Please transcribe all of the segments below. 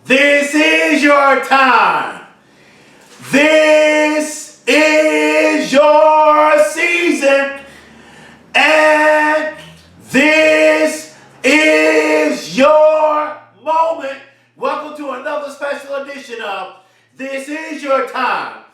This is your time. This is your season. And this is your moment. Welcome to another special edition of This Is Your Time.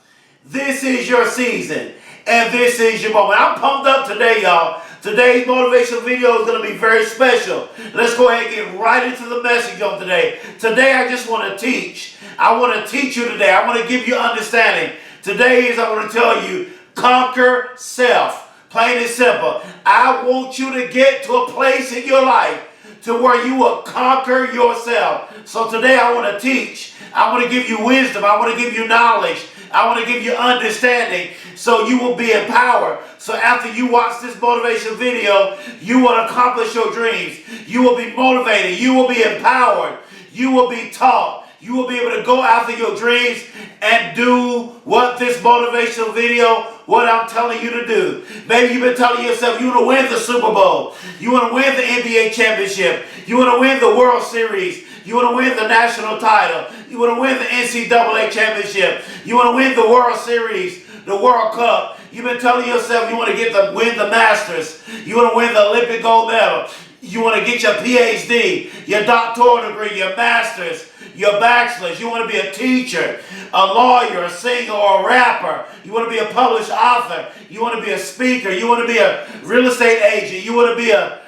This is your season. And this is your moment. I'm pumped up today, y'all. Today's motivational video is going to be very special. Let's go ahead and get right into the message of today. Today I just want to teach. I want to teach you today. I want to give you understanding. Today is I want to tell you, conquer self. Plain and simple. I want you to get to a place in your life to where you will conquer yourself. So today I want to teach. I want to give you wisdom. I want to give you knowledge. I want to give you understanding so you will be empowered. So after you watch this motivation video, you will accomplish your dreams. You will be motivated. You will be empowered. You will be taught. You will be able to go after your dreams and do what this motivational video, what I'm telling you to do. Maybe you've been telling yourself you want to win the Super Bowl. You want to win the NBA championship. You want to win the World Series. You want to win the national title. You want to win the NCAA championship. You want to win the World Series, the World Cup. You've been telling yourself you want to win the Masters. You want to win the Olympic gold medal. You want to get your PhD, your doctoral degree, your master's, your bachelor's. You want to be a teacher, a lawyer, a singer, or a rapper. You want to be a published author. You want to be a speaker. You want to be a real estate agent. You want to be a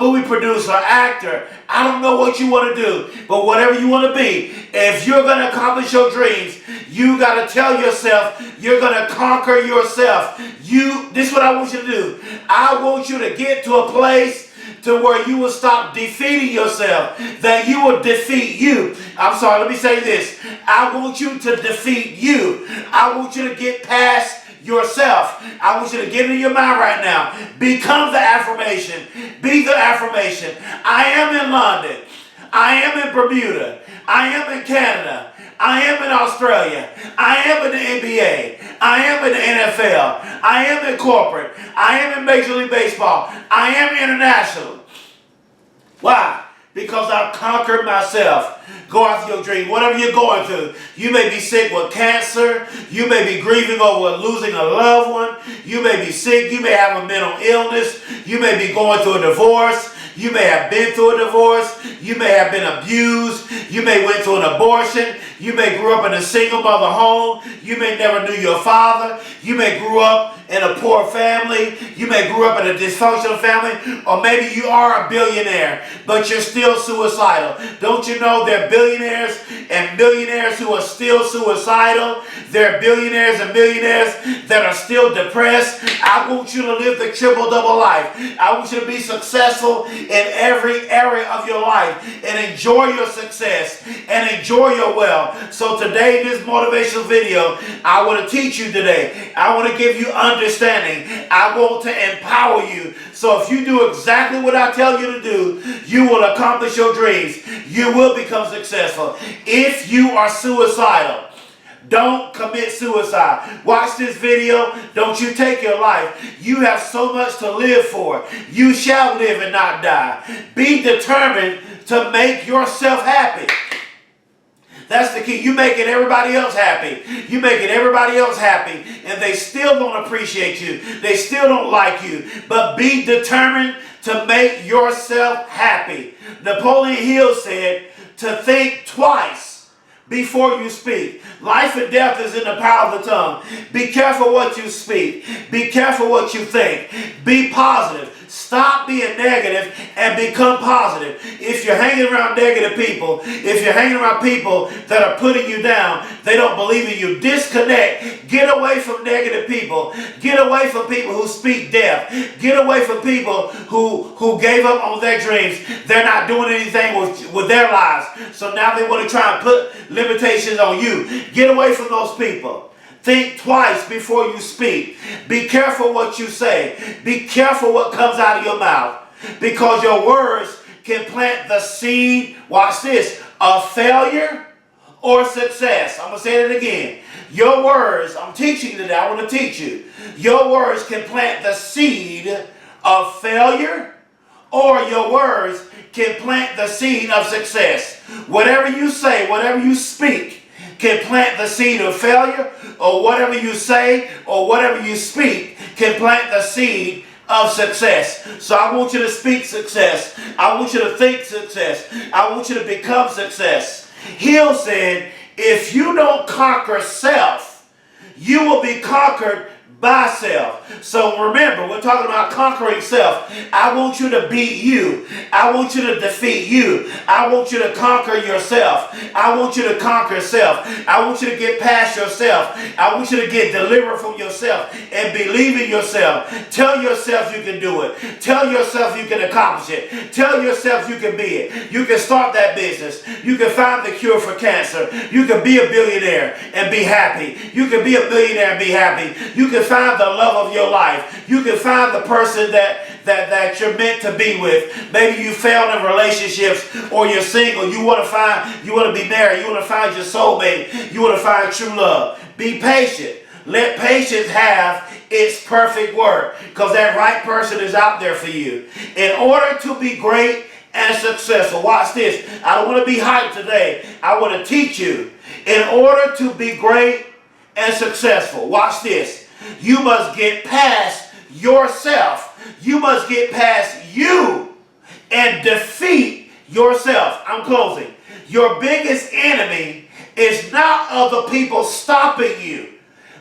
movie producer, actor. I don't know what you want to do, but whatever you want to be, if you're going to accomplish your dreams, you got to tell yourself you're going to conquer yourself. This is what I want you to do. I want you to get to a place to where you will stop defeating yourself, that you will defeat you. I'm sorry, let me say this. I want you to defeat you. I want you to get past yourself. I want you to get it in your mind right now. Become the affirmation. Be the affirmation. I am in London. I am in Bermuda. I am in Canada. I am in Australia. I am in the NBA. I am in the NFL. I am in corporate. I am in Major League Baseball. I am international. Why? Because I've conquered myself. Go after your dream. Whatever you're going through. You may be sick with cancer. You may be grieving over losing a loved one. You may be sick. You may have a mental illness. You may be going through a divorce. You may have been through a divorce. You may have been abused. You may went through an abortion. You may grew up in a single mother home. You may never knew your father. You may grew up in a poor family. You may grew up in a dysfunctional family. Or maybe you are a billionaire, but you're still suicidal. Don't you know there are billionaires and millionaires who are still suicidal? There are billionaires and millionaires that are still depressed. I want you to live the triple-double life. I want you to be successful in every area of your life and enjoy your success and enjoy your wealth. So today in this motivational video, I want to teach you today. I want to give you understanding. I want to empower you. So if you do exactly what I tell you to do, you will accomplish your dreams. You will become successful. If you are suicidal, don't commit suicide. Watch this video. Don't you take your life. You have so much to live for. You shall live and not die. Be determined to make yourself happy. That's the key. You making everybody else happy. You making everybody else happy. And they still don't appreciate you. They still don't like you. But be determined to make yourself happy. Napoleon Hill said to think twice before you speak. Life and death is in the power of the tongue. Be careful what you speak. Be careful what you think. Be positive. Stop being negative and become positive. If you're hanging around negative people, if you're hanging around people that are putting you down, they don't believe in you, disconnect. Get away from negative people. Get away from people who speak death. Get away from people who gave up on their dreams. They're not doing anything with their lives. So now they want to try and put limitations on you. Get away from those people. Think twice before you speak. Be careful what you say. Be careful what comes out of your mouth. Because your words can plant the seed, watch this, of failure or success. I'm going to say it again. Your words, I'm teaching you today, I want to teach you. Your words can plant the seed of failure or your words can plant the seed of success. Whatever you say, whatever you speak, can plant the seed of failure, or whatever you say or whatever you speak can plant the seed of success. So I want you to speak success. I want you to think success. I want you to become success. Hill said, if you don't conquer self, you will be conquered by self. So remember, we're talking about conquering self. I want you to beat you. I want you to defeat you. I want you to conquer yourself. I want you to conquer self. I want you to get past yourself. I want you to get delivered from yourself and believe in yourself. Tell yourself you can do it. Tell yourself you can accomplish it. Tell yourself you can be it. You can start that business. You can find the cure for cancer. You can be a billionaire and be happy. You can be a billionaire and be happy. You can find the love of your life. You can find the person that you're meant to be with. Maybe you failed in relationships, or you're single. You want to be married. You want to find your soulmate. You want to find true love. Be patient. Let patience have its perfect work, because that right person is out there for you. In order to be great and successful, watch this. I don't want to be hyped today. I want to teach you. In order to be great and successful, watch this. You must get past yourself. You must get past you and defeat yourself. I'm closing. Your biggest enemy is not other people stopping you,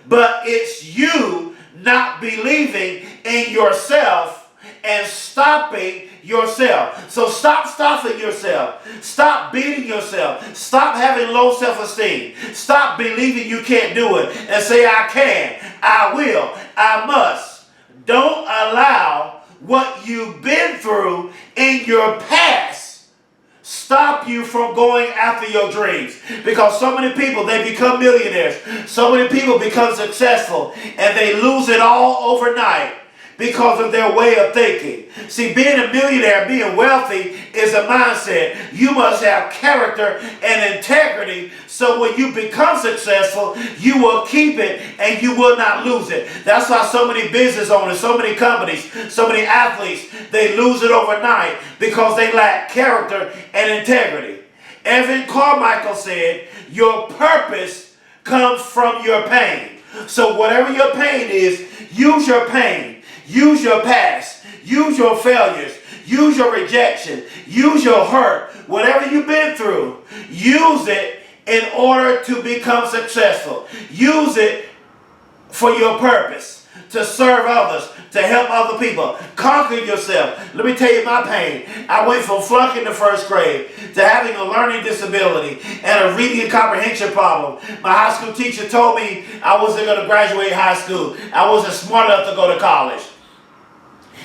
but it's you not believing in yourself and stopping yourself. So stop stopping yourself. Stop beating yourself. Stop having low self-esteem. Stop believing you can't do it and say, I can, I will, I must. Don't allow what you've been through in your past stop you from going after your dreams. Because so many people, they become millionaires. So many people become successful and they lose it all overnight because of their way of thinking. See, being a millionaire, being wealthy is a mindset. You must have character and integrity, so when you become successful, you will keep it and you will not lose it. That's why so many business owners, so many companies, so many athletes, they lose it overnight because they lack character and integrity. Evan Carmichael said, your purpose comes from your pain. So whatever your pain is, use your pain. Use your past. Use your failures. Use your rejection. Use your hurt. Whatever you've been through, use it in order to become successful. Use it for your purpose, to serve others, to help other people. Conquer yourself. Let me tell you my pain. I went from flunking the first grade to having a learning disability and a reading and comprehension problem. My high school teacher told me I wasn't going to graduate high school. I wasn't smart enough to go to college.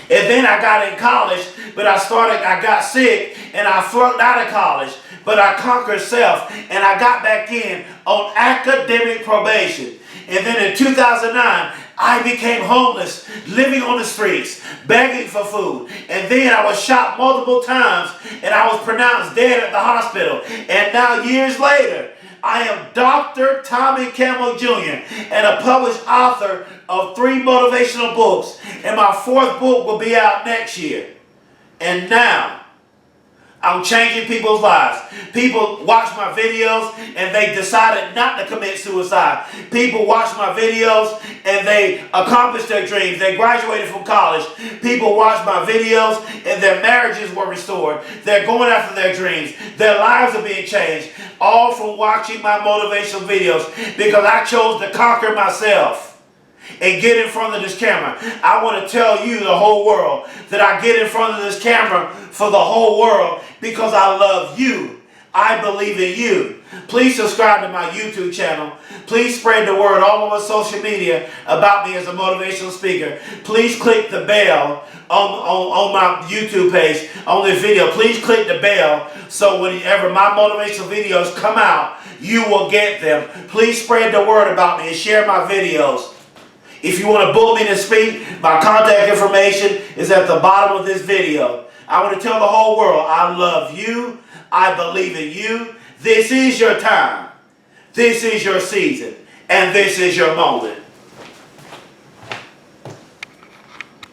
And then I got in college, but I got sick, and I flunked out of college. But I conquered self, and I got back in on academic probation. And then in 2009, I became homeless, living on the streets, begging for food. And then I was shot multiple times, and I was pronounced dead at the hospital. And now, years later, I am Dr. Tommy Campbell Jr. and a published author of 3 motivational books. And my 4th book will be out next year. And now, I'm changing people's lives. People watch my videos and they decided not to commit suicide. People watch my videos and they accomplished their dreams. They graduated from college. People watch my videos and their marriages were restored. They're going after their dreams. Their lives are being changed. All from watching my motivational videos, because I chose to conquer myself and get in front of this camera. I want to tell you, the whole world, that I get in front of this camera for the whole world because I love you. I believe in you. Please subscribe to my YouTube channel. Please spread the word all over social media about me as a motivational speaker. Please click the bell on my YouTube page, on this video. Please click the bell so whenever my motivational videos come out, you will get them. Please spread the word about me and share my videos. If you want to book me to speak, my contact information is at the bottom of this video. I want to tell the whole world, I love you. I believe in you. This is your time. This is your season. And this is your moment.